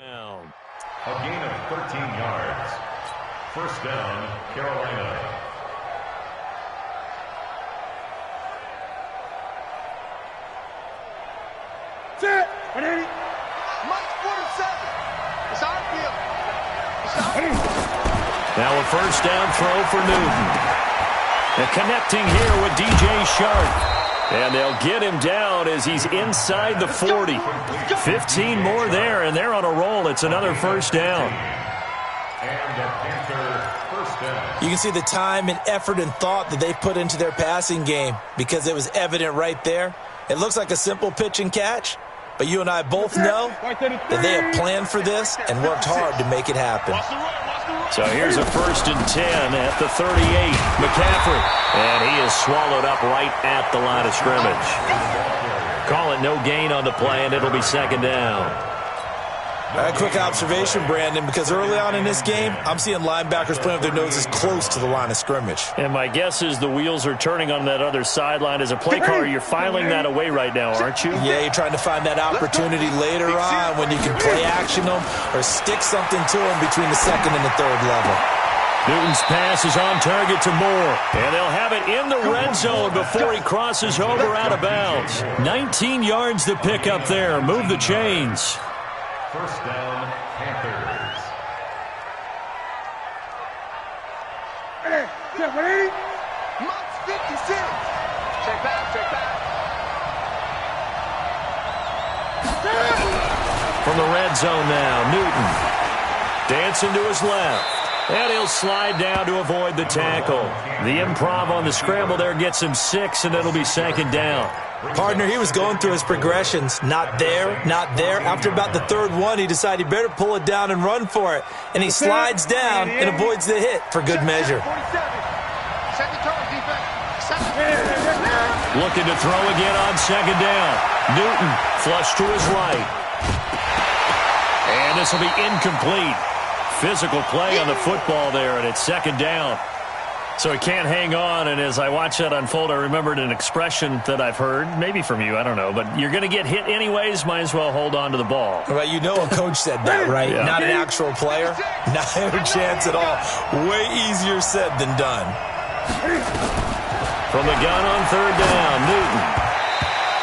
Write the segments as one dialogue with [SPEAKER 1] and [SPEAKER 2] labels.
[SPEAKER 1] Down.
[SPEAKER 2] A gain of 13 yards. First down, Carolina.
[SPEAKER 3] Set.
[SPEAKER 4] Mike 47. It's our field.
[SPEAKER 1] Now a first down throw for Newton. And connecting here with DJ Shark. And they'll get him down as he's inside the 40. 15 more there, and they're on a roll. It's another first down.
[SPEAKER 2] And the Panther first down.
[SPEAKER 5] You can see the time and effort and thought that they put into their passing game because it was evident right there. It looks like a simple pitch and catch, but you and I both know that they have planned for this and worked hard to make it happen.
[SPEAKER 1] So here's a 1st and 10 at the 38. McCaffrey. And he is swallowed up right at the line of scrimmage. Call it no gain on the play, and it'll be second down.
[SPEAKER 5] A quick observation, Brandon, because early on in this game, I'm seeing linebackers playing with their noses close to the line of scrimmage.
[SPEAKER 1] And my guess is the wheels are turning on that other sideline. As a play caller, you're filing that away right now, aren't you?
[SPEAKER 5] Yeah, you're trying to find that opportunity later on when you can play action them or stick something to them between the second and the third level.
[SPEAKER 1] Newton's pass is on target to Moore. And they'll have it in the red zone before he crosses over out of bounds. 19 yards to pick up there. Move the chains.
[SPEAKER 2] First down, Panthers.
[SPEAKER 4] Mike's 56. Check back, check back.
[SPEAKER 1] From the red zone now, Newton. Dancing to his left. And he'll slide down to avoid the tackle. The improv on the scramble there gets him 6, and it'll be second down.
[SPEAKER 5] Partner, he was going through his progressions. Not there, not there. After about the third one, he decided he better pull it down and run for it. And he slides down and avoids the hit for good measure.
[SPEAKER 1] Looking to throw again on second down. Newton flush to his right. And this will be incomplete. Physical play on the football there, and it's second down. So he can't hang on, and as I watch that unfold, I remembered an expression that I've heard, maybe from you, I don't know, but you're going to get hit anyways, might as well hold on to the ball.
[SPEAKER 5] Well, you know a coach said that, right?
[SPEAKER 1] Yeah.
[SPEAKER 5] Not an actual player. Not a chance at all. Way easier said than done.
[SPEAKER 1] From the gun on third down, Newton.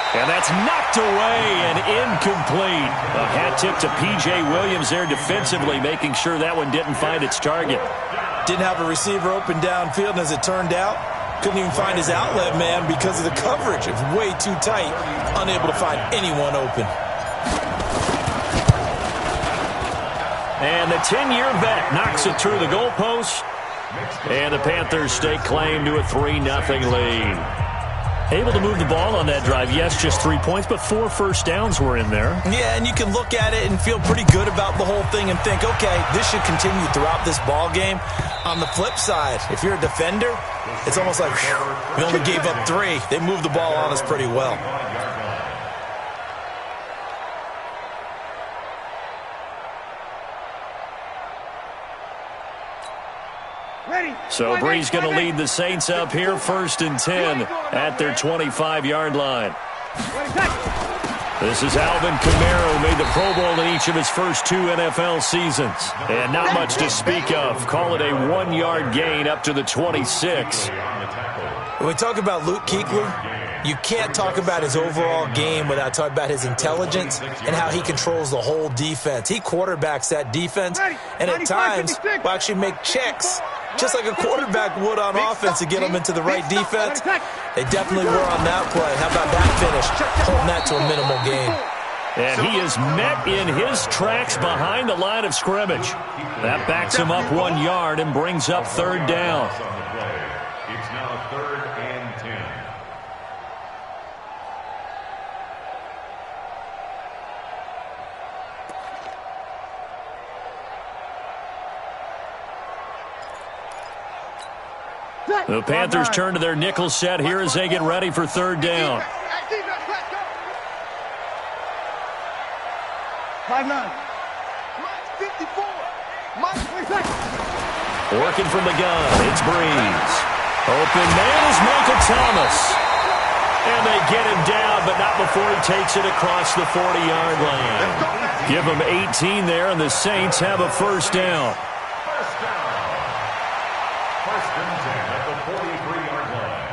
[SPEAKER 1] And that's knocked away and incomplete. A hat tip to P.J. Williams there defensively, making sure that one didn't find its target.
[SPEAKER 5] Didn't have a receiver open downfield, and as it turned out, couldn't even find his outlet man because of the coverage. It's way too tight, unable to find anyone open.
[SPEAKER 1] And the 10-year vet knocks it through the goalpost. And the Panthers stake claim to a 3-0 lead. Able to move the ball on that drive. Yes, just 3 points, but 4 first downs were in there.
[SPEAKER 5] Yeah, and you can look at it and feel pretty good about the whole thing and think, okay, this should continue throughout this ball game. On the flip side, if you're a defender, it's almost like, whew, we only gave up 3. They moved the ball on us pretty well.
[SPEAKER 1] So Bree's going to lead the Saints up here, 1st and 10 at their 25-yard line. This is Alvin Kamara, who made the Pro Bowl in each of his first 2 NFL seasons. And not much to speak of. Call it a 1-yard gain up to the 26.
[SPEAKER 5] When we talk about Luke Kuechly, you can't talk about his overall game without talking about his intelligence and how he controls the whole defense. He quarterbacks that defense, and at times will actually make checks, just like a quarterback would on offense to get them into the right defense. They definitely were on that play. How about that finish? Holding that to a minimal gain.
[SPEAKER 1] And he is met in his tracks behind the line of scrimmage. That backs him up 1 yard and brings up third down.
[SPEAKER 2] It's now 3rd and 10.
[SPEAKER 1] The Panthers turn to their nickel set here as they get ready for third down.
[SPEAKER 3] 5-9.
[SPEAKER 4] Mike's 54.
[SPEAKER 1] Working from the gun, it's Breeze. Open man is Michael Thomas. And they get him down, but not before he takes it across the 40-yard line. Give him 18 there, and the Saints have a first down.
[SPEAKER 2] First down. First and 10 at the 43-yard line.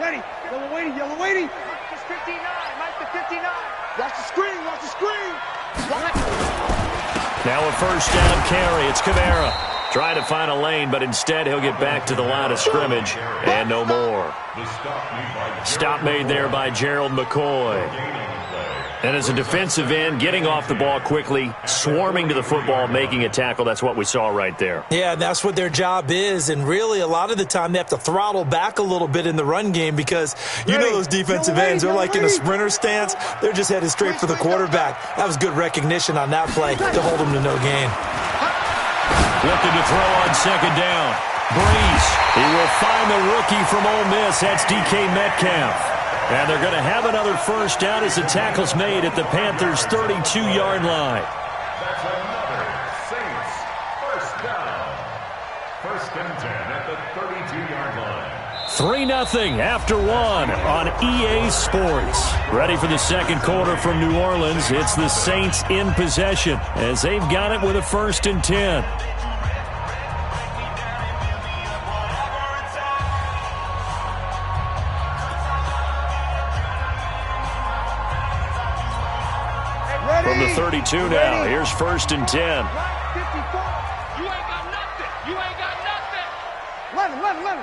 [SPEAKER 4] Ready. Yellow waiting. Yellow waiting. Mike is 59. Mike the 59. Watch the screen. Watch the screen.
[SPEAKER 1] Now a first down carry. It's Kamara. Trying to find a lane, but instead he'll get back to the line of scrimmage and no more. Stop made there by Gerald McCoy. And as a defensive end, getting off the ball quickly, swarming to the football, making a tackle, that's what we saw right there.
[SPEAKER 5] Yeah, that's what their job is. And really, a lot of the time, they have to throttle back a little bit in the run game because you know those defensive ends, they're like in a sprinter stance. They're just headed straight for the quarterback. That was good recognition on that play to hold them to no gain.
[SPEAKER 1] Looking to throw on second down. Breeze. He will find the rookie from Ole Miss. That's DK Metcalf. And they're going to have another first down as the tackle's made at the Panthers' 32-yard line.
[SPEAKER 2] That's another Saints first down. First and 10 at the 32-yard line.
[SPEAKER 1] 3-0 after one on EA Sports. Ready for the second quarter from New Orleans. It's the Saints in possession as they've got it with a first and 10. From the 32 now, here's first and 10.
[SPEAKER 4] 54. You ain't got nothing. You ain't got nothing. 11.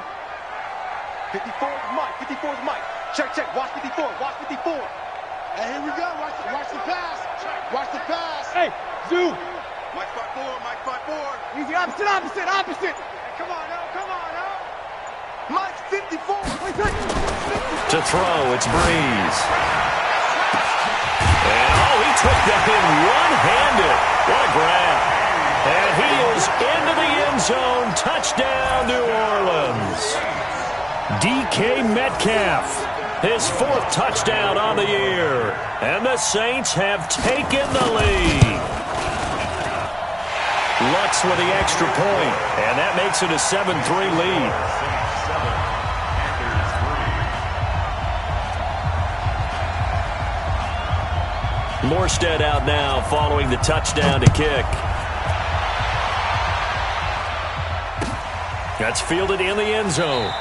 [SPEAKER 4] 54 is Mike. 54 is Mike. Check. Watch 54. Watch 54. Hey, here we go. Watch the pass. Watch the pass. Hey, Zoo. Mike 5-4. Easy, opposite. Hey, come on now. Mike's 54.
[SPEAKER 1] To throw, it's Breeze. And, he took that in one-handed. What a grab. And he is into the end zone. Touchdown, New Orleans. DK Metcalf, his fourth touchdown on the year. And the Saints have taken the lead. Lutz with the extra point, and that makes it a 7-3 lead. Morstead out now following the touchdown to kick. That's fielded in the end zone.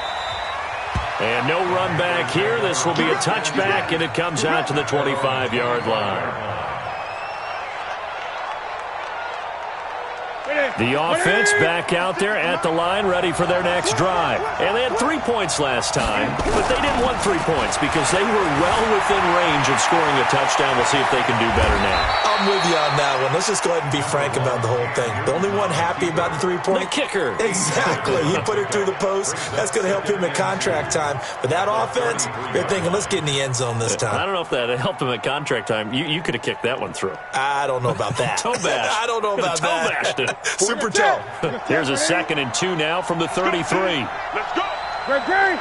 [SPEAKER 1] And no run back here. This will be a touchback, and it comes out to the 25-yard line. The offense back out there at the line, ready for their next drive. And they had 3 points last time, but they didn't want 3 points because they were well within range of scoring a touchdown. We'll see if they can do better now.
[SPEAKER 5] I'm with you on that one. Let's just go ahead and be frank about the whole thing. The only one happy about the 3-point?
[SPEAKER 1] The kicker.
[SPEAKER 5] Exactly. He put it through the post. That's going to help him at contract time. But that offense, they're thinking, let's get in the end zone this time.
[SPEAKER 1] I don't know if that helped him at contract time. You could have kicked that one through.
[SPEAKER 5] I don't know about that.
[SPEAKER 1] Toe bash.
[SPEAKER 5] I don't know about that.
[SPEAKER 1] Toe bashed it.
[SPEAKER 5] Super toe.
[SPEAKER 1] Here's a 2nd and 2 now from the 33.
[SPEAKER 4] Let's go. Great.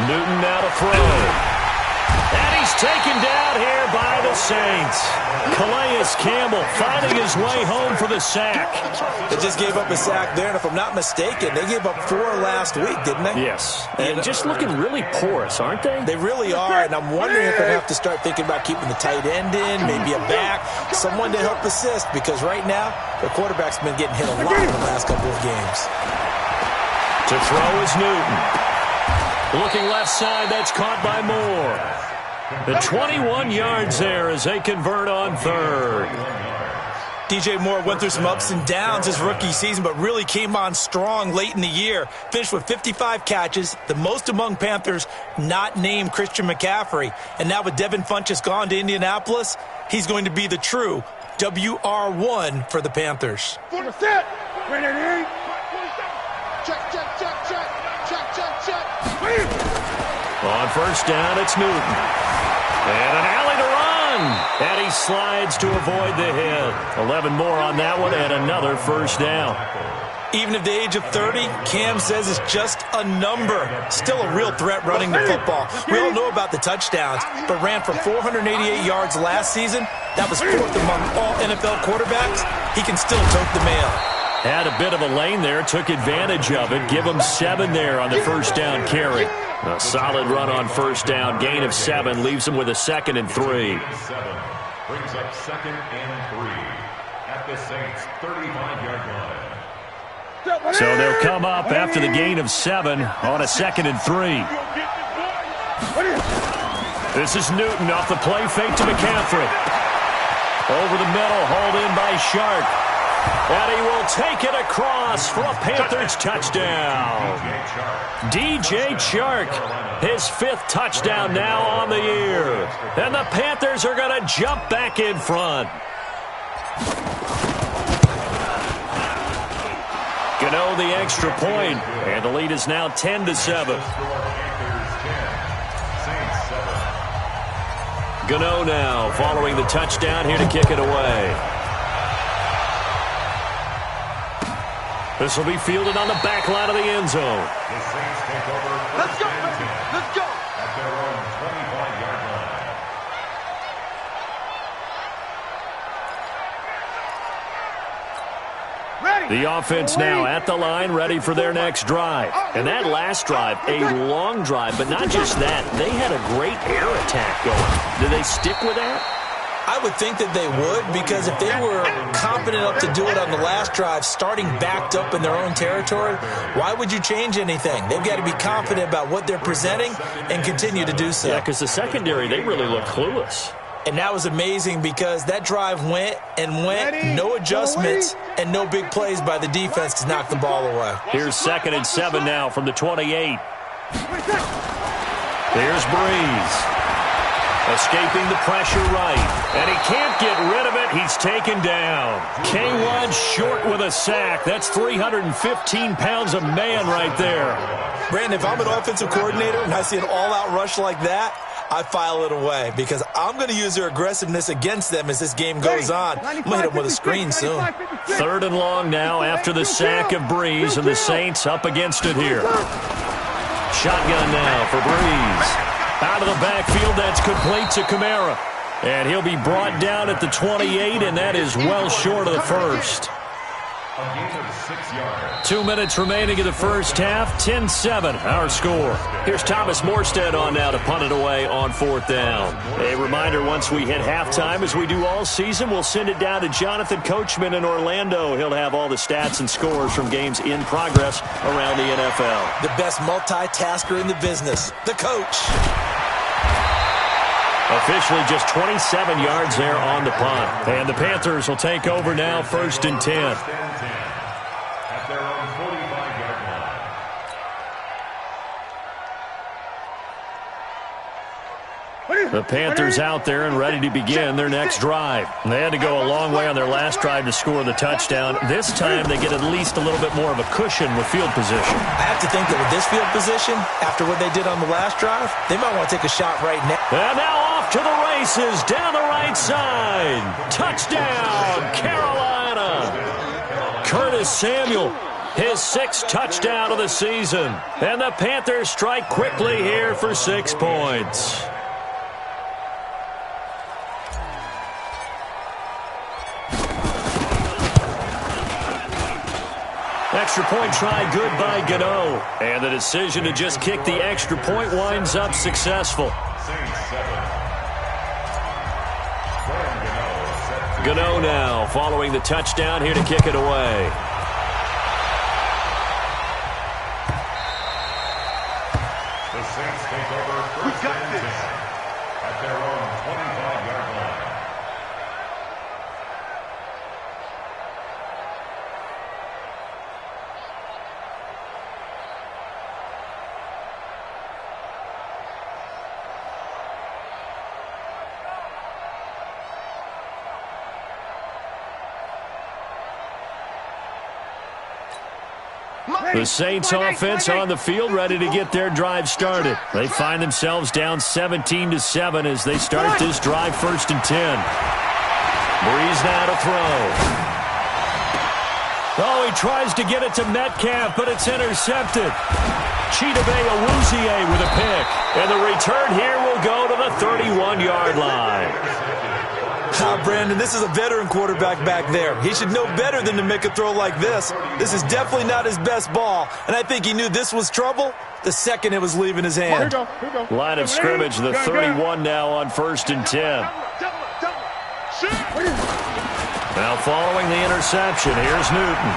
[SPEAKER 1] Newton now to throw. And he's taken down here by the Saints. Calais Campbell finding his way home for the sack.
[SPEAKER 5] They just gave up a sack there, and if I'm not mistaken, they gave up 4 last week, didn't they?
[SPEAKER 1] Yes. And just looking really porous, aren't they?
[SPEAKER 5] They really are, and I'm wondering if they have to start thinking about keeping the tight end in, maybe a back, someone to help assist, because right now, the quarterback's been getting hit a lot in the last couple of games.
[SPEAKER 1] To throw is Newton. Looking left side, that's caught by Moore. The 21 yards there as they convert on third.
[SPEAKER 5] DJ Moore went through some ups and downs his rookie season, but really came on strong late in the year. Finished with 55 catches, the most among Panthers not named Christian McCaffrey. And now with Devin Funchess gone to Indianapolis, he's going to be the true WR1 for the Panthers.
[SPEAKER 4] Check.
[SPEAKER 1] On first down, it's Newton. And an alley to run. And he slides to avoid the hit. 11 more on that one and another first down.
[SPEAKER 5] Even at the age of 30, Cam says it's just a number. Still a real threat running the football. We all know about the touchdowns, but ran for 488 yards last season. That was fourth among all NFL quarterbacks. He can still tote the mail.
[SPEAKER 1] Had a bit of a lane there, took advantage of it. Give him 7 there on the first down carry. A solid run on first down. Gain of 7 leaves him with a 2nd and 3.
[SPEAKER 2] Brings up 2nd and 3 at the Saints' 35-yard line.
[SPEAKER 1] So they'll come up after the gain of 7 on a 2nd and 3. This is Newton off the play fake to McCaffrey. Over the middle, hauled in by Shark. And he will take it across for a Panthers touchdown. DJ Chark, his 5th touchdown now on the year. And the Panthers are going to jump back in front. Gano the extra point, and the lead is now 10-7. Gano now following the touchdown here to kick it away. This will be fielded on the back line of the end zone.
[SPEAKER 2] The Saints take over.
[SPEAKER 4] Let's go, baby. Let's go.
[SPEAKER 2] At their own 25-yard line.
[SPEAKER 4] Ready.
[SPEAKER 1] The offense now at the line, ready for their next drive. And that last drive, a long drive, but not just that. They had a great air attack going. Do they stick with that?
[SPEAKER 5] I would think that they would, because if they were confident enough to do it on the last drive, starting backed up in their own territory, why would you change anything? They've got to be confident about what they're presenting and continue to do so.
[SPEAKER 1] Yeah, because the secondary, they really look clueless.
[SPEAKER 5] And that was amazing because that drive went and went, no adjustments, and no big plays by the defense to knock the ball away.
[SPEAKER 1] Here's 2nd and 7 now from the 28. There's Breeze. Escaping the pressure right. And he can't get rid of it. He's taken down. K1 short with a sack. That's 315 pounds of man right there.
[SPEAKER 5] Brandon, if I'm an offensive coordinator and I see an all-out rush like that, I file it away because I'm going to use their aggressiveness against them as this game goes on. I'm going to hit them with a screen soon.
[SPEAKER 1] 3rd and long now after the sack of Breeze, and the Saints up against it here. Shotgun now for Breeze. Out of the backfield, that's complete to Kamara. And he'll be brought down at the 28, and that is well short of the first.
[SPEAKER 2] A gain of 6 yards.
[SPEAKER 1] 2 minutes remaining in the first half. 10-7, our score. Here's Thomas Morstead on now to punt it away on 4th down. A reminder, once we hit halftime, as we do all season, we'll send it down to Jonathan Coachman in Orlando. He'll have all the stats and scores from games in progress around the NFL.
[SPEAKER 5] The best multitasker in the business, the coach.
[SPEAKER 1] Officially just 27 yards there on the punt. And the Panthers will take over now, 1st and 10.
[SPEAKER 2] At their own 45-yard line.
[SPEAKER 1] The Panthers out there and ready to begin their next drive. They had to go a long way on their last drive to score the touchdown. This time they get at least a little bit more of a cushion with field position.
[SPEAKER 5] I have to think that with this field position, after what they did on the last drive, they might want to take a shot right now.
[SPEAKER 1] And now off to the races down the right side. Touchdown, Carolina. Curtis Samuel, his 6th touchdown of the season. And the Panthers strike quickly here for 6 points. Extra point try good by Gano. And the decision to just kick the extra point winds up successful. Gano now following the touchdown here to kick it away.
[SPEAKER 2] The Saints take over 1st and 10 at their own 25-yard line.
[SPEAKER 1] The Saints offense on the field ready to get their drive started. They find themselves down 17-7 as they start this drive 1st and 10. Breeze now to throw. Oh, he tries to get it to Metcalf, but it's intercepted. Chidobe Awuzie with a pick. And the return here will go to the 31-yard line.
[SPEAKER 5] Brandon, this is a veteran quarterback back there. He should know better than to make a throw like this. This is definitely not his best ball, and I think he knew this was trouble the second it was leaving his hand.
[SPEAKER 4] Here we go.
[SPEAKER 1] Line of scrimmage, the 31 now on 1st and 10. Now following the interception, here's Newton.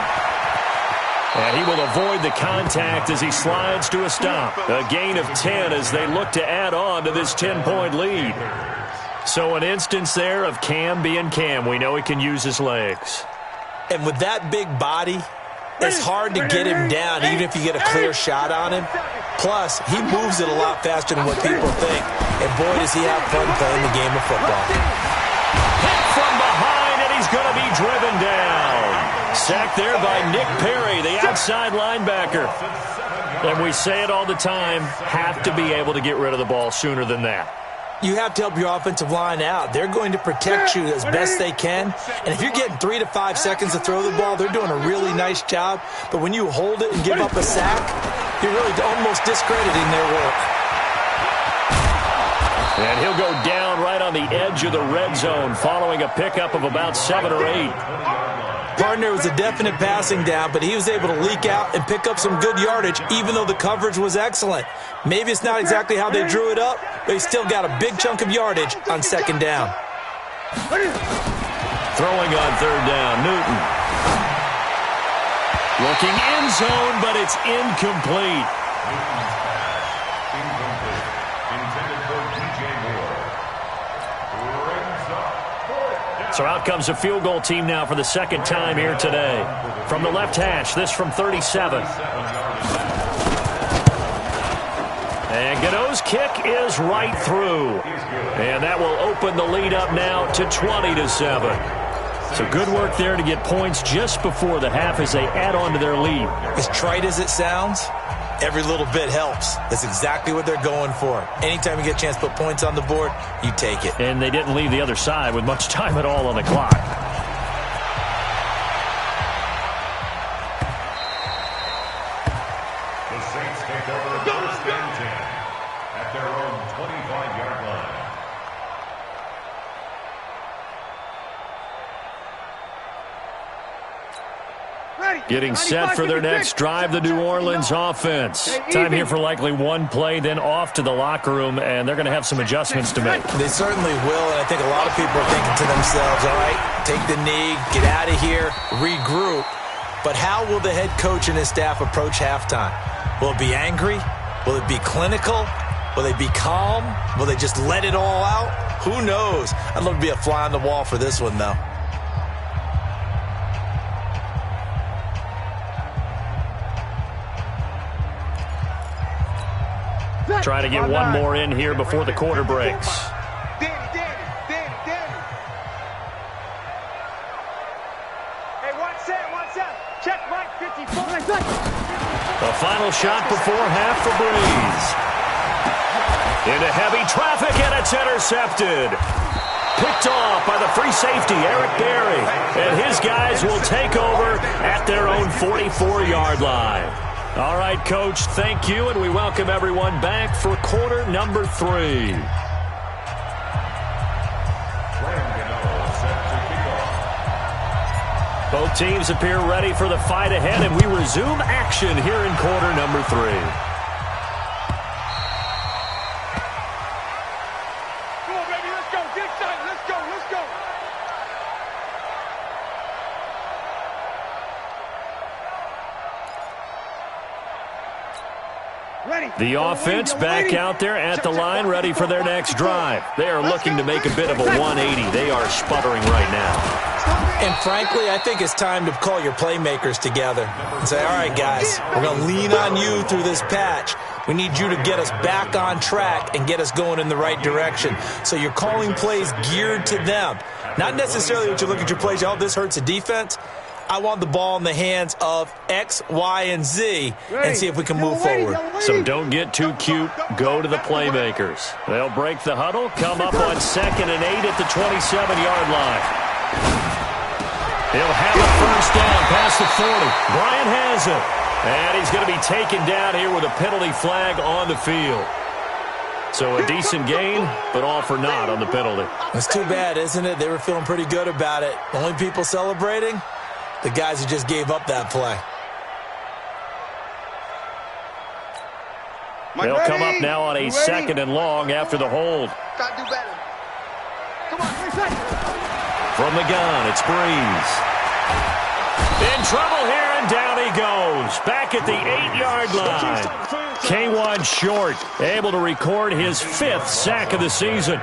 [SPEAKER 1] And he will avoid the contact as he slides to a stop. A gain of 10 as they look to add on to this 10-point lead. So an instance there of Cam being Cam. We know he can use his legs.
[SPEAKER 5] And with that big body, it's hard to get him down even if you get a clear shot on him. Plus, he moves it a lot faster than what people think. And boy, does he have fun playing the game of football.
[SPEAKER 1] Hit from behind, and he's going to be driven down. Sacked there by Nick Perry, the outside linebacker. And we say it all the time, have to be able to get rid of the ball sooner than that.
[SPEAKER 5] You have to help your offensive line out. They're going to protect you as best they can. And if you're getting 3 to 5 seconds to throw the ball, they're doing a really nice job. But when you hold it and give up a sack, you're really almost discrediting their work.
[SPEAKER 1] And he'll go down right on the edge of the red zone following a pickup of about 7 or 8.
[SPEAKER 5] Partner was a definite passing down, but he was able to leak out and pick up some good yardage, even though the coverage was excellent. Maybe it's not exactly how they drew it up, but he still got a big chunk of yardage on 2nd down.
[SPEAKER 1] Throwing on 3rd down, Newton. Looking end zone, but it's incomplete. So out comes a field goal team now for the 2nd time here today. From the left hash, this from 37. And Gano's kick is right through. And that will open the lead up now to 20-7. So good work there to get points just before the half as they add on to their lead.
[SPEAKER 5] As trite as it sounds, every little bit helps. That's exactly what they're going for. Anytime you get a chance to put points on the board, you take it.
[SPEAKER 1] And they didn't leave the other side with much time at all on the clock.
[SPEAKER 2] The Saints take over 1st and 10 at their own 25-yard line.
[SPEAKER 1] Getting set for their next drive, the New Orleans offense. Time here for likely one play, then off to the locker room, and they're going to have some adjustments to make.
[SPEAKER 5] They certainly will, and I think a lot of people are thinking to themselves, all right, take the knee, get out of here, regroup. But how will the head coach and his staff approach halftime? Will it be angry? Will it be clinical? Will they be calm? Will they just let it all out? Who knows? I'd love to be a fly on the wall for this one, though.
[SPEAKER 1] Trying to get one more in here before the quarter breaks.
[SPEAKER 4] Danny. Hey, one set. Check right, 54.
[SPEAKER 1] A final shot before half for Breeze. Into heavy traffic, and it's intercepted. Picked off by the free safety, Eric Berry. And his guys will take over at their own 44-yard line. All right, Coach, thank you, and we welcome everyone back for quarter number 3. Both teams appear ready for the fight ahead, and we resume action here in quarter number 3. The offense back out there at the line, ready for their next drive. They are looking to make a bit of a 180. They are sputtering right now.
[SPEAKER 5] And frankly, I think it's time to call your playmakers together and say, all right, guys, we're going to lean on you through this patch. We need you to get us back on track and get us going in the right direction. So you're calling plays geared to them. Not necessarily what you look at your plays, oh, this hurts the defense. I want the ball in the hands of X, Y, and Z and see if we can move forward.
[SPEAKER 1] So don't get too cute. Go to the playmakers. They'll break the huddle, come up on 2nd and 8 at the 27-yard line. He'll have a first down past the 40. Bryant has it. And he's going to be taken down here with a penalty flag on the field. So a decent gain, but all for naught on the penalty.
[SPEAKER 5] It's too bad, isn't it? They were feeling pretty good about it. Only people celebrating? The guys who just gave up that play.
[SPEAKER 1] They'll come up now on a second and long after the hold.
[SPEAKER 4] Gotta do better. Come on, 3 seconds.
[SPEAKER 1] From the gun, it's Breeze. In trouble here, and down he goes. Back at the 8-yard line. K1 short, able to record his 5th sack of the season.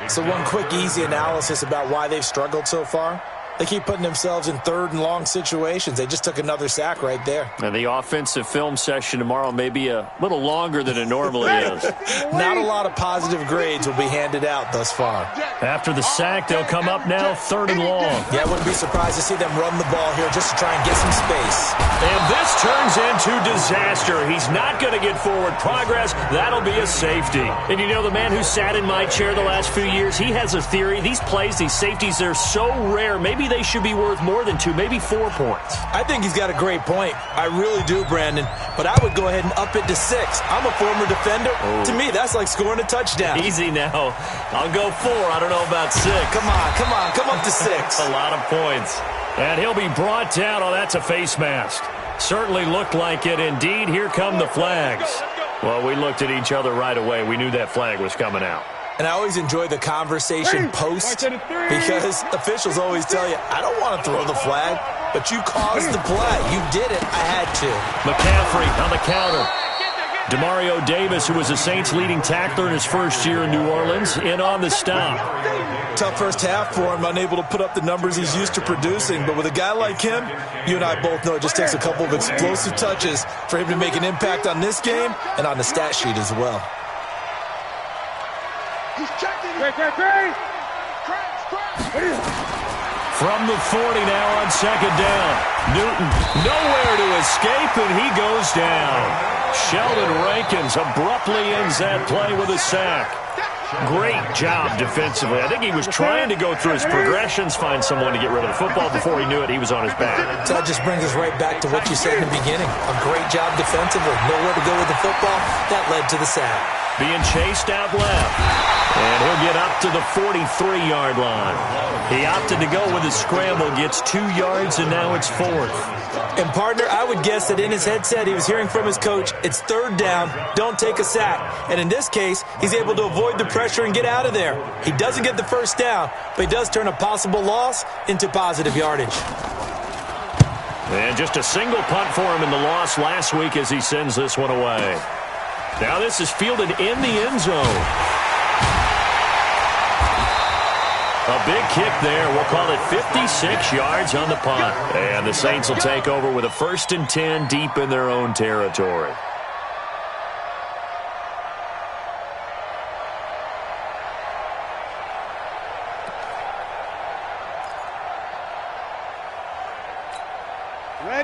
[SPEAKER 5] So one quick, easy analysis about why they've struggled so far. They keep putting themselves in third and long situations. They just took another sack right there.
[SPEAKER 1] And the offensive film session tomorrow may be a little longer than it normally is.
[SPEAKER 5] Not a lot of positive grades will be handed out thus far.
[SPEAKER 1] After the sack, they'll come up now 3rd and long.
[SPEAKER 5] Yeah, I wouldn't be surprised to see them run the ball here just to try and get some space.
[SPEAKER 1] And this turns into disaster. He's not going to get forward progress. That'll be a safety. And you know, the man who sat in my chair the last few years, he has a theory. These plays, these safeties, they're so rare. Maybe they should be worth more than 2, maybe 4 points.
[SPEAKER 5] I think he's got a great point. I really do, Brandon. But I would go ahead and up it to 6. I'm a former defender.
[SPEAKER 1] Oh.
[SPEAKER 5] To me, that's like scoring a touchdown.
[SPEAKER 1] Easy now. I'll go 4. I don't know about 6.
[SPEAKER 5] Come up to 6.
[SPEAKER 1] A lot of points. And he'll be brought down. Oh, that's a face mask. Certainly looked like it. Indeed, here come the flags. Well, we looked at each other right away. We knew that flag was coming out.
[SPEAKER 5] And I always enjoy the conversation post because officials always tell you, I don't want to throw the flag, but you caused the play. You did it. I had to.
[SPEAKER 1] McCaffrey on the counter. Demario Davis, who was the Saints' leading tackler in his first year in New Orleans, in on the stop.
[SPEAKER 5] Tough first half for him, unable to put up the numbers he's used to producing. But with a guy like him, you and I both know it just takes a couple of explosive touches for him to make an impact on this game and on the stat sheet as well.
[SPEAKER 4] He's checking.
[SPEAKER 1] From the 40 now on 2nd down. Newton nowhere to escape, and he goes down. Sheldon Rankins abruptly ends that play with a sack. Great job defensively. I think he was trying to go through his progressions, find someone to get rid of the football. Before he knew it, he was on his back.
[SPEAKER 5] So that just brings us right back to what you said in the beginning. A great job defensively. Nowhere to go with the football. That led to the sack.
[SPEAKER 1] Being chased out left. And he'll get up to the 43-yard line. He opted to go with his scramble, gets 2 yards, and now it's 4th.
[SPEAKER 5] And, partner, I would guess that in his headset he was hearing from his coach, it's 3rd down, don't take a sack. And in this case, he's able to avoid the pressure and get out of there. He doesn't get the first down, but he does turn a possible loss into positive yardage.
[SPEAKER 1] And just a single punt for him in the loss last week as he sends this one away. Now this is fielded in the end zone. A big kick there. We'll call it 56 yards on the punt. And the Saints will take over with a 1st and 10 deep in their own territory.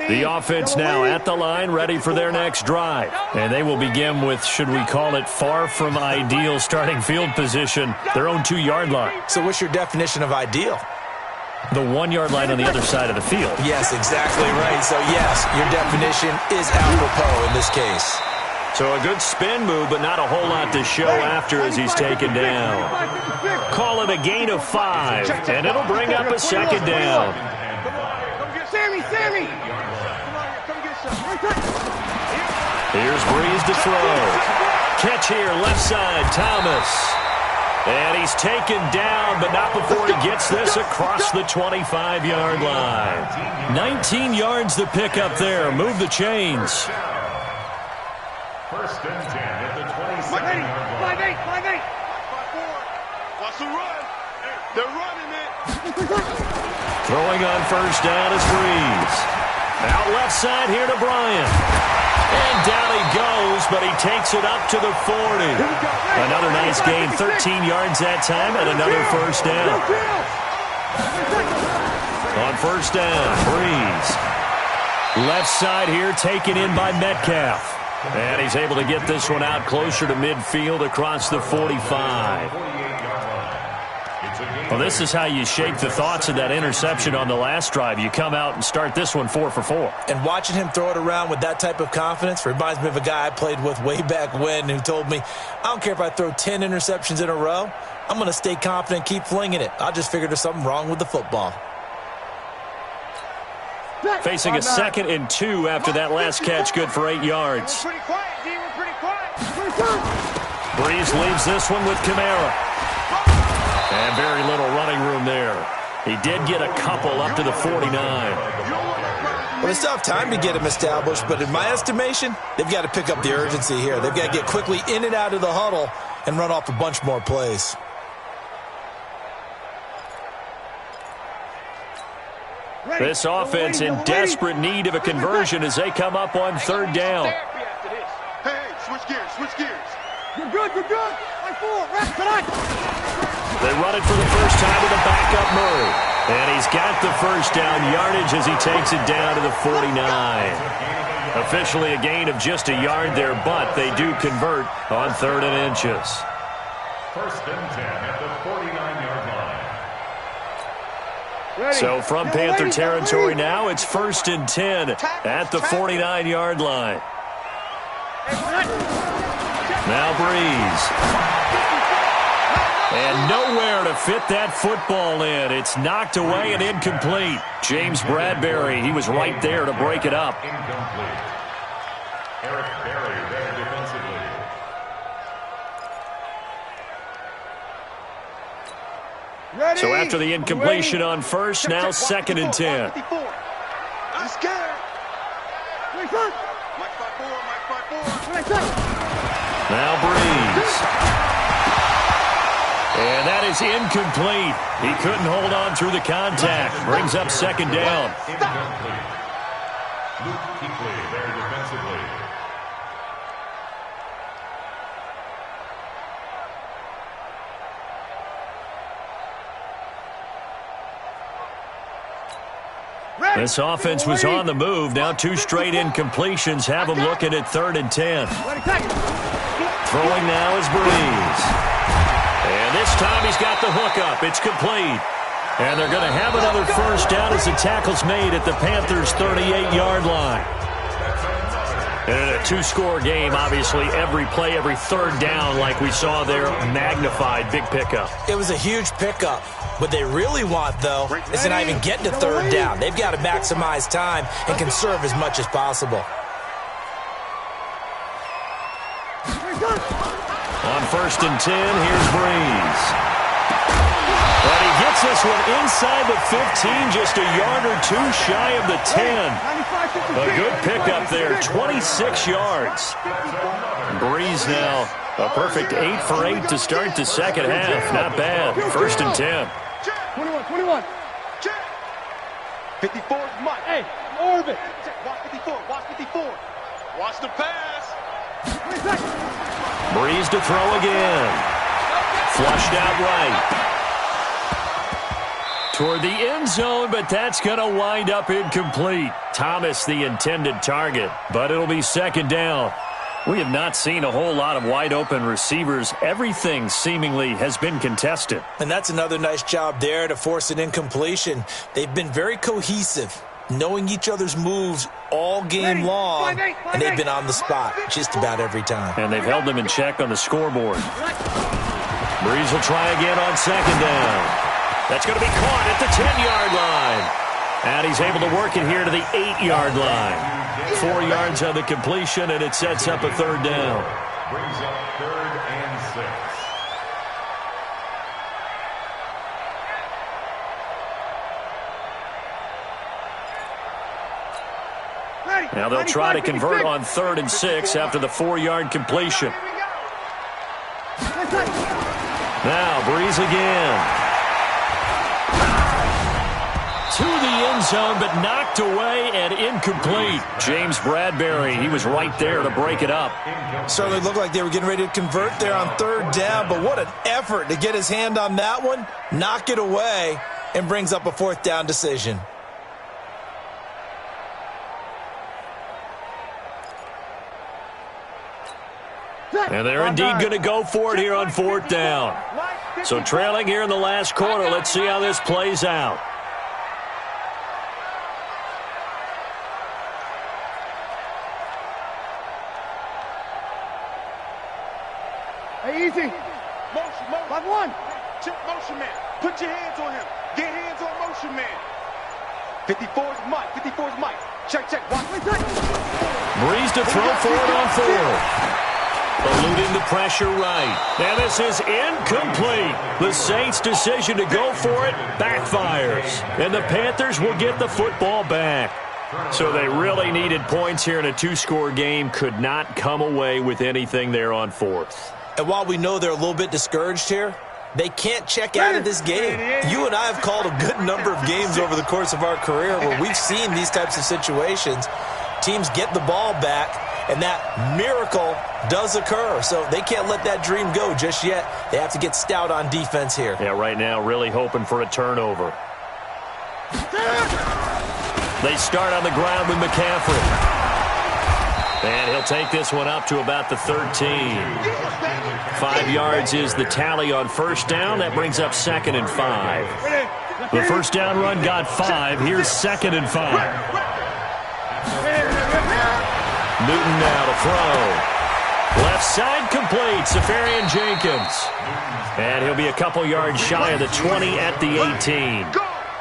[SPEAKER 1] The offense now at the line, ready for their next drive. And they will begin with, should we call it, far from ideal starting field position, their own 2-yard line.
[SPEAKER 5] So what's your definition of ideal?
[SPEAKER 1] The 1-yard line on the other side of the field.
[SPEAKER 5] Yes, exactly right. So, yes, your definition is apropos in this case.
[SPEAKER 1] So a good spin move, but not a whole lot to show after as he's taken down. Call it a gain of 5, and it'll bring up a 2nd down.
[SPEAKER 4] Sammy!
[SPEAKER 1] Here's Breeze to throw. Catch here, left side, Thomas. And he's taken down, but not before he gets this across the 25-yard line. 19 yards to pick up there. Move the chains.
[SPEAKER 2] 1st and 10 at the 27-yard line.
[SPEAKER 4] 5-8. Watch the run. They're running it.
[SPEAKER 1] Throwing on 1st down is Breeze. Out left side here to Bryant. And down he goes, but he takes it up to the 40. Another nice gain, 13 yards that time, and another 1st down. On 1st down, Breeze. Left side here taken in by Metcalf. And he's able to get this one out closer to midfield across the 45. Well, this is how you shake the thoughts of that interception on the last drive. You come out and start this one 4 for 4.
[SPEAKER 5] And watching him throw it around with that type of confidence reminds me of a guy I played with way back when who told me, I don't care if I throw 10 interceptions in a row, I'm going to stay confident, keep flinging it. I just figured there's something wrong with the football.
[SPEAKER 1] Facing a 2nd and 2 after that last catch, good for 8 yards. Breeze leaves this one with Kamara. And very little running room there. He did get a couple up to the 49.
[SPEAKER 5] Well, they still have time to get him established, but in my estimation, they've got to pick up the urgency here. They've got to get quickly in and out of the huddle and run off a bunch more plays.
[SPEAKER 1] This offense in desperate need of a conversion as they come up on 3rd down.
[SPEAKER 4] Hey, switch gears, switch gears. You're good, you're good. Like 4, rest tonight.
[SPEAKER 1] They run it for the first time to the backup Murray. And he's got the first down yardage as he takes it down to the 49. Officially a gain of just a yard there, but they do convert on 3rd and inches.
[SPEAKER 2] 1st and 10 at the 49-yard line.
[SPEAKER 1] So from Panther territory now, it's 1st and 10 at the 49-yard line. Now Breeze. And nowhere to fit that football in. It's knocked away and incomplete. James Bradbury, he was right there to break it up.
[SPEAKER 2] Incomplete. Eric Berry there defensively.
[SPEAKER 1] So after the incompletion on 1st, now 2nd and 10.
[SPEAKER 4] I'm scared. Mike 5-4.
[SPEAKER 1] Now Breeze. And that is incomplete. He couldn't hold on through the contact. Brings up 2nd down.
[SPEAKER 2] Incomplete. Luke Kuechly there defensively.
[SPEAKER 1] This offense was on the move. Now 2 straight incompletions have them looking at 3rd and 10. Throwing now is Breeze. And this time he's got the hookup. It's complete. And they're going to have another first down as the tackle's made at the Panthers' 38-yard line. And in a 2-score game, obviously, every play, every 3rd down, like we saw there, magnified, big pickup.
[SPEAKER 5] It was a huge pickup. What they really want, though, is to not even get to 3rd down. They've got to maximize time and conserve as much as possible.
[SPEAKER 1] On 1st and 10, here's Breeze. But he gets this one inside the 15, just a yard or 2 shy of the 10. A good pickup there, 26 yards. Breeze now, a perfect 8 for 8 to start the 2nd half. Not bad. 1st and 10.
[SPEAKER 4] 21. 54 is Mike. Hey, orbit. Watch 54. Watch 54. Watch the pass.
[SPEAKER 1] Breeze to throw again. Flushed out right. Toward the end zone, but that's going to wind up incomplete. Thomas the intended target, but it'll be 2nd down. We have not seen a whole lot of wide-open receivers. Everything seemingly has been contested.
[SPEAKER 5] And that's another nice job there to force an incompletion. They've been very cohesive, knowing each other's moves all game long, and they've been on the spot just about every time.
[SPEAKER 1] And they've held them in check on the scoreboard. Breeze will try again on 2nd down. That's going to be caught at the 10-yard line. And he's able to work it here to the 8-yard line. 4 yards on the completion, and it sets up a 3rd down.
[SPEAKER 2] Brings up 3rd and 6.
[SPEAKER 1] Now they'll try to convert on 3rd and 6 after the 4-yard completion. Now Breeze again. To the end zone, but knocked away and incomplete. James Bradbury, he was right there to break it up.
[SPEAKER 5] Certainly looked like they were getting ready to convert there on 3rd down, but what an effort to get his hand on that one, knock it away, and brings up a 4th down decision.
[SPEAKER 1] And they're indeed going to go for it here on 4th down. So trailing here in the last quarter. Let's see how this plays out.
[SPEAKER 4] Hey, easy. Motion, motion. 5-1. Check motion man. Put your hands on him. Get hands on motion man. 54 is Mike. 54 is Mike. Check, check. Watch.
[SPEAKER 1] Breeze to throw forward on fourth. Eluding the pressure right. And this is incomplete. The Saints' decision to go for it backfires. And the Panthers will get the football back. So they really needed points here in a two-score game. Could not come away with anything there on fourth.
[SPEAKER 5] And while we know they're a little bit discouraged here, they can't check out of this game. You and I have called a good number of games over the course of our career where we've seen these types of situations. Teams get the ball back, and that miracle does occur. So they can't let that dream go just yet. They have to get stout on defense here.
[SPEAKER 1] Yeah, right now really hoping for a turnover. They start on the ground with McCaffrey. And he'll take this one up to about the 13. 5 yards is the tally on first down. That brings up 2nd and 5. The first down run got 5. Here's 2nd and 5. Newton now to throw. Left side complete. Safarian Jenkins. And he'll be a couple yards shy of the 20 at the 18.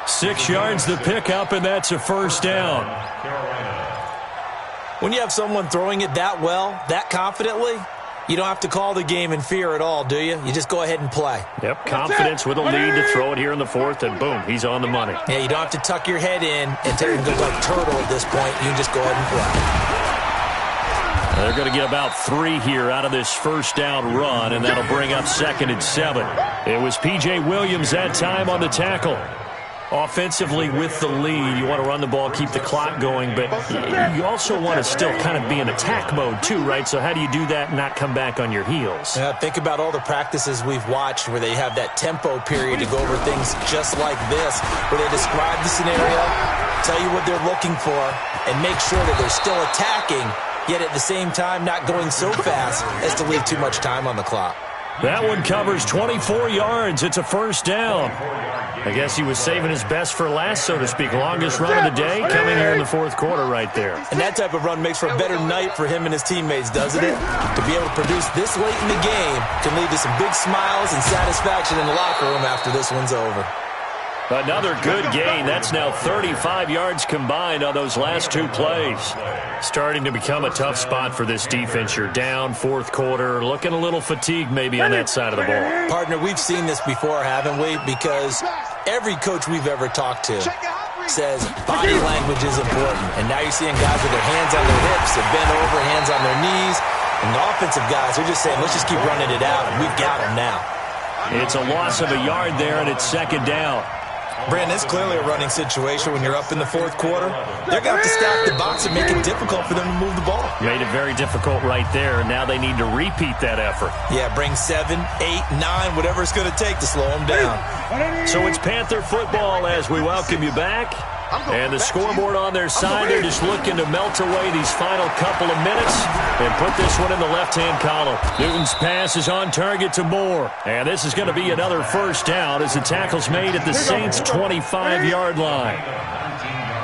[SPEAKER 1] 6 yards the pickup, and that's a first down.
[SPEAKER 5] When you have someone throwing it that well, that confidently, you don't have to call the game in fear at all, do you? You just go ahead and play.
[SPEAKER 1] Yep, confidence with a lead to throw it here in the fourth, and boom, he's on the money.
[SPEAKER 5] Yeah, you don't have to tuck your head in and look like turtle at this point. You can just go ahead and play.
[SPEAKER 1] They're going to get about 3 here out of this first down run, and that'll bring up 2nd and 7. It was P.J. Williams that time on the tackle. Offensively with the lead, you want to run the ball, keep the clock going, but you also want to still kind of be in attack mode too, right? So how do you do that and not come back on your heels?
[SPEAKER 5] Yeah, think about all the practices we've watched where they have that tempo period to go over things just like this, where they describe the scenario, tell you what they're looking for, and make sure that they're still attacking, yet at the same time not going so fast as to leave too much time on the clock.
[SPEAKER 1] That one covers 24 yards. It's a first down. I guess he was saving his best for last, so to speak. Longest run of the day coming here in the fourth quarter right there.
[SPEAKER 5] And that type of run makes for a better night for him and his teammates, doesn't it? To be able to produce this late in the game can lead to some big smiles and satisfaction in the locker room after this one's over.
[SPEAKER 1] Another good gain. That's now 35 yards combined on those last 2 plays. Starting to become a tough spot for this defense. You're down fourth quarter, looking a little fatigued maybe on that side of the ball.
[SPEAKER 5] Partner, we've seen this before, haven't we? Because every coach we've ever talked to says body language is important. And now you're seeing guys with their hands on their hips, they're bent over, hands on their knees. And the offensive guys are just saying, let's just keep running it out, and we've got them now.
[SPEAKER 1] It's a loss of a yard there, and it's 2nd down.
[SPEAKER 5] Brandon, it's clearly a running situation when you're up in the fourth quarter. They're going to have to stack the box and make it difficult for them to move the ball.
[SPEAKER 1] Made it very difficult right there, and now they need to repeat that effort.
[SPEAKER 5] Yeah, bring 7, 8, 9, whatever it's going to take to slow them down.
[SPEAKER 1] So it's Panther football as we welcome you back. And the scoreboard on their side, they're just looking to melt away these final couple of minutes and put this one in the left-hand column. Newton's pass is on target to Moore. And this is going to be another first down as the tackle's made at the Saints' 25-yard line.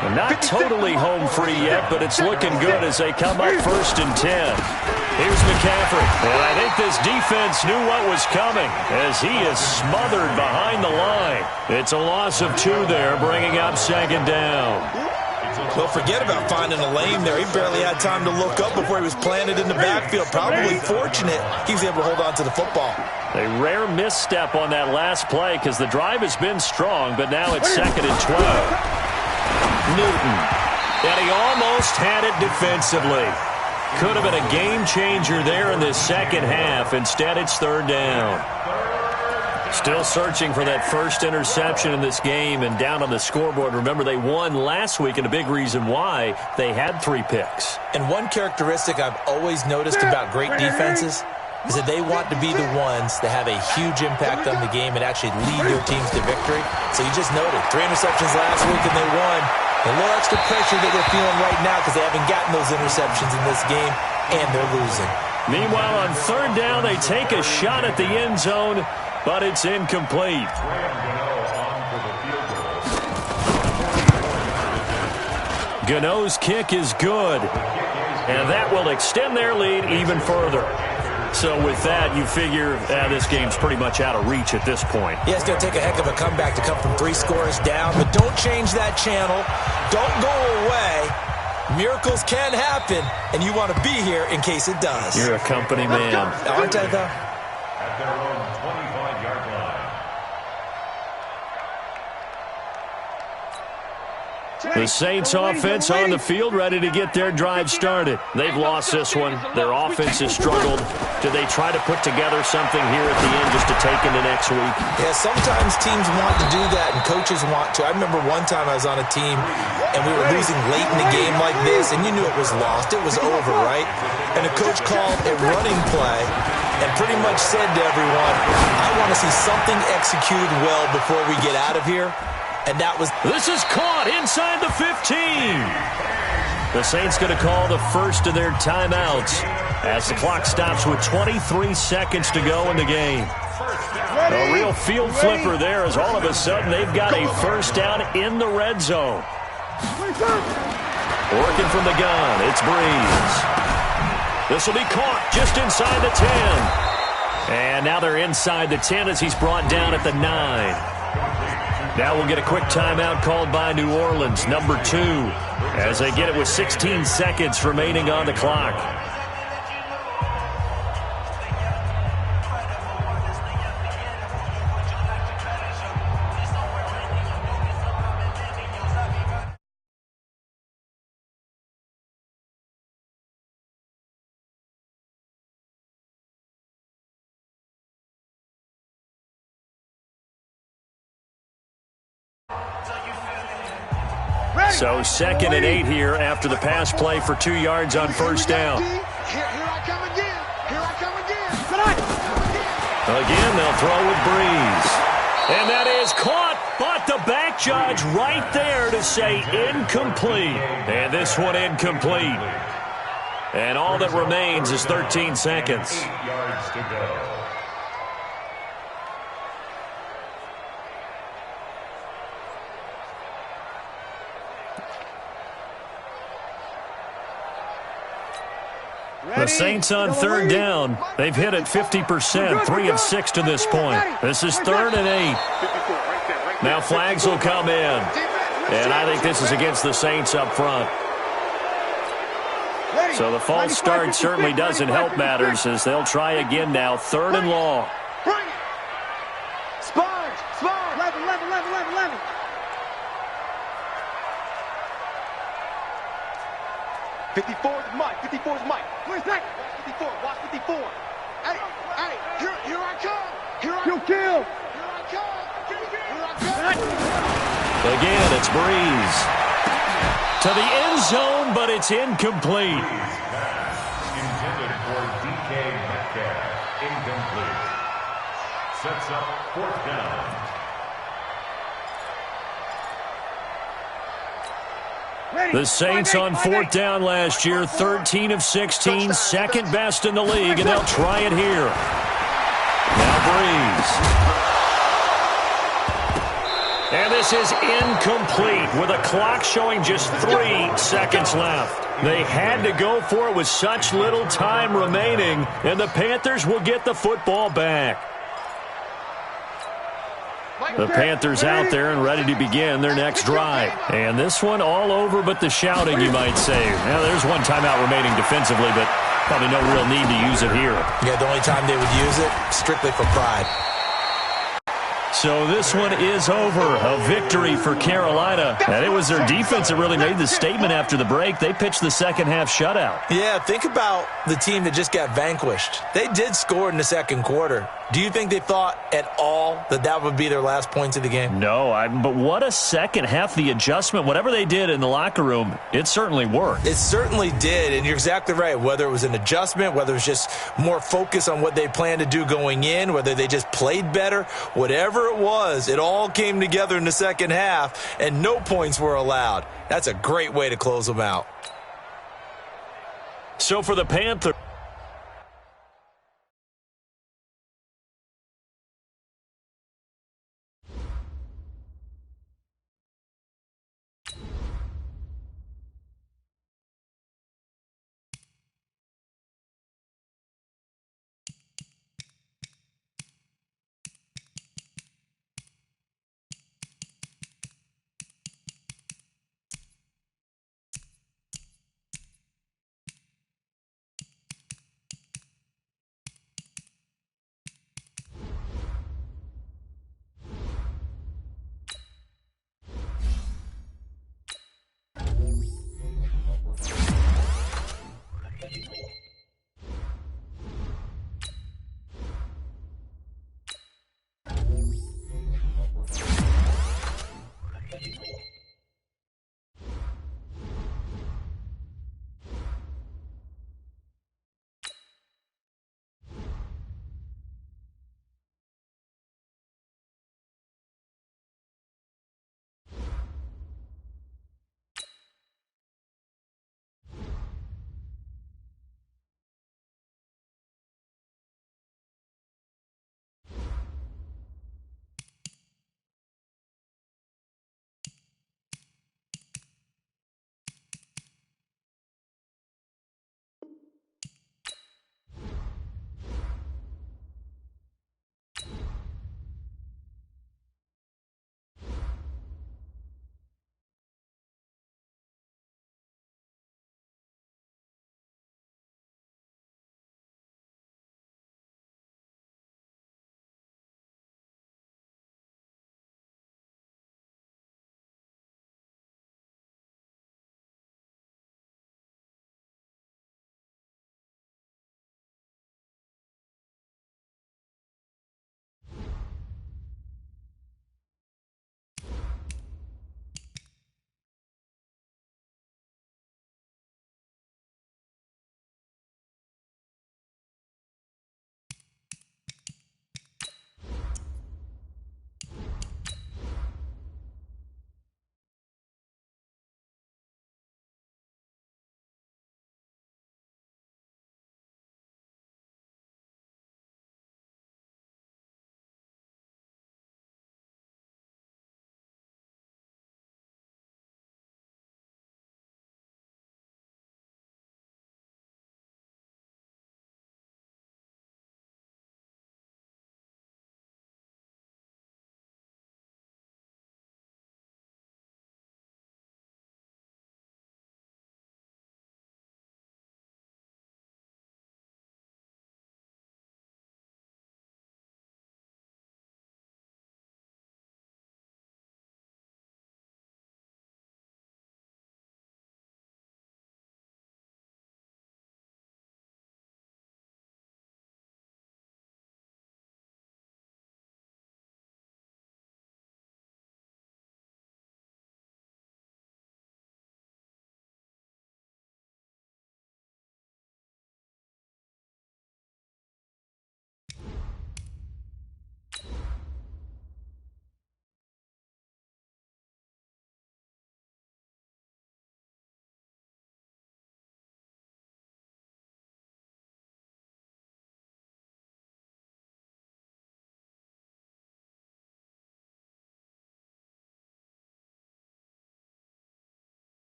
[SPEAKER 1] And not totally home free yet, but it's looking good as they come up 1st and 10. Here's McCaffrey. And I think this defense knew what was coming as he is smothered behind the line. It's a loss of 2 there, bringing up 2nd down.
[SPEAKER 5] Well, forget about finding a lane there. He barely had time to look up before he was planted in the backfield. Probably fortunate he was able to hold on to the football.
[SPEAKER 1] A rare misstep on that last play because the drive has been strong, but now it's 2nd and 12. Newton. And he almost had it defensively. Could have been a game changer there in the second half. Instead, it's 3rd down. Still searching for that first interception in this game and down on the scoreboard. Remember, they won last week, and a big reason why they had 3 picks.
[SPEAKER 5] And one characteristic I've always noticed about great defenses is that they want to be the ones that have a huge impact on the game and actually lead their teams to victory. So you just noted 3 interceptions last week and they won. A little extra pressure that they're feeling right now because they haven't gotten those interceptions in this game, and they're losing.
[SPEAKER 1] Meanwhile, on 3rd down, they take a shot at the end zone, but it's incomplete. Gano's kick is good, and that will extend their lead even further. So with that, you figure this game's pretty much out of reach at this point.
[SPEAKER 5] Yeah, it's going to take a heck of a comeback to come from 3 scores down, but don't change that channel. Don't go away. Miracles can happen, and you want to be here in case it does.
[SPEAKER 1] You're a company man.
[SPEAKER 5] Aren't I, though?
[SPEAKER 2] At their own 25-yard line.
[SPEAKER 1] The Saints offense on the field, ready to get their drive started. They've lost this one. Their offense has struggled. Do they try to put together something here at the end just to take into next week?
[SPEAKER 5] Yeah, sometimes teams want to do that, and coaches want to. I remember one time I was on a team, and we were losing late in the game like this, and you knew it was lost. It was over, right? And the coach called a running play and pretty much said to everyone, I want to see something executed well before we get out of here. And that was...
[SPEAKER 1] This is caught inside the 15. The Saints going to call the first of their timeouts as the clock stops with 23 seconds to go in the game. A real field flipper there as all of a sudden they've got a first down in the red zone. Working from the gun, it's Breeze. This will be caught just inside the 10. And now they're inside the 10 as he's brought down at the 9. Now we'll get a quick timeout called by New Orleans, number 2, as they get it with 16 seconds remaining on the clock. So 2nd and 8 here after the pass play for 2 yards on first down.
[SPEAKER 4] Here I come again. Here I come again.
[SPEAKER 1] Again, they'll throw with Breeze. And that is caught, but the back judge right there to say incomplete. And this one incomplete. And all that remains is 13 seconds.
[SPEAKER 2] 8 yards to go.
[SPEAKER 1] The Saints on 3rd down. They've hit it 50%, 3 of 6 to this point. This is 3rd and 8. Now flags will come in. And I think this is against the Saints up front. So the false start certainly doesn't help matters as they'll try again now. 3rd and long.
[SPEAKER 4] Sponge. 11. 54 is Mike. 54 is Mike. Where's that? Watch 54. Hey, here I come. Here I come. Here I come.
[SPEAKER 1] Again, it's Breeze. To the end zone, but it's incomplete.
[SPEAKER 2] Intended for DK Metcalf. Incomplete. Sets up 4th down.
[SPEAKER 1] The Saints on 4th down last year, 13 of 16, second best in the league, and they'll try it here. Now Breeze. And this is incomplete with a clock showing just 3 seconds left. They had to go for it with such little time remaining, and the Panthers will get the football back. The Panthers out there and ready to begin their next drive. And this one all over but the shouting, you might say. Now, there's one timeout remaining defensively, but probably no real need to use it here.
[SPEAKER 5] Yeah, the only time they would use it, strictly for pride.
[SPEAKER 1] So this one is over. A victory for Carolina. And it was their defense that really made the statement after the break. They pitched the second half shutout.
[SPEAKER 5] Yeah, think about the team that just got vanquished. They did score in the second quarter. Do you think they thought at all that that would be their last points of the game?
[SPEAKER 1] No, but what a second half. The adjustment, whatever they did in the locker room, it certainly worked.
[SPEAKER 5] It certainly did, and you're exactly right. Whether it was an adjustment, whether it was just more focus on what they planned to do going in, whether they just played better, whatever it was, it all came together in the second half, and no points were allowed. That's a great way to close them out.
[SPEAKER 1] So for the Panthers...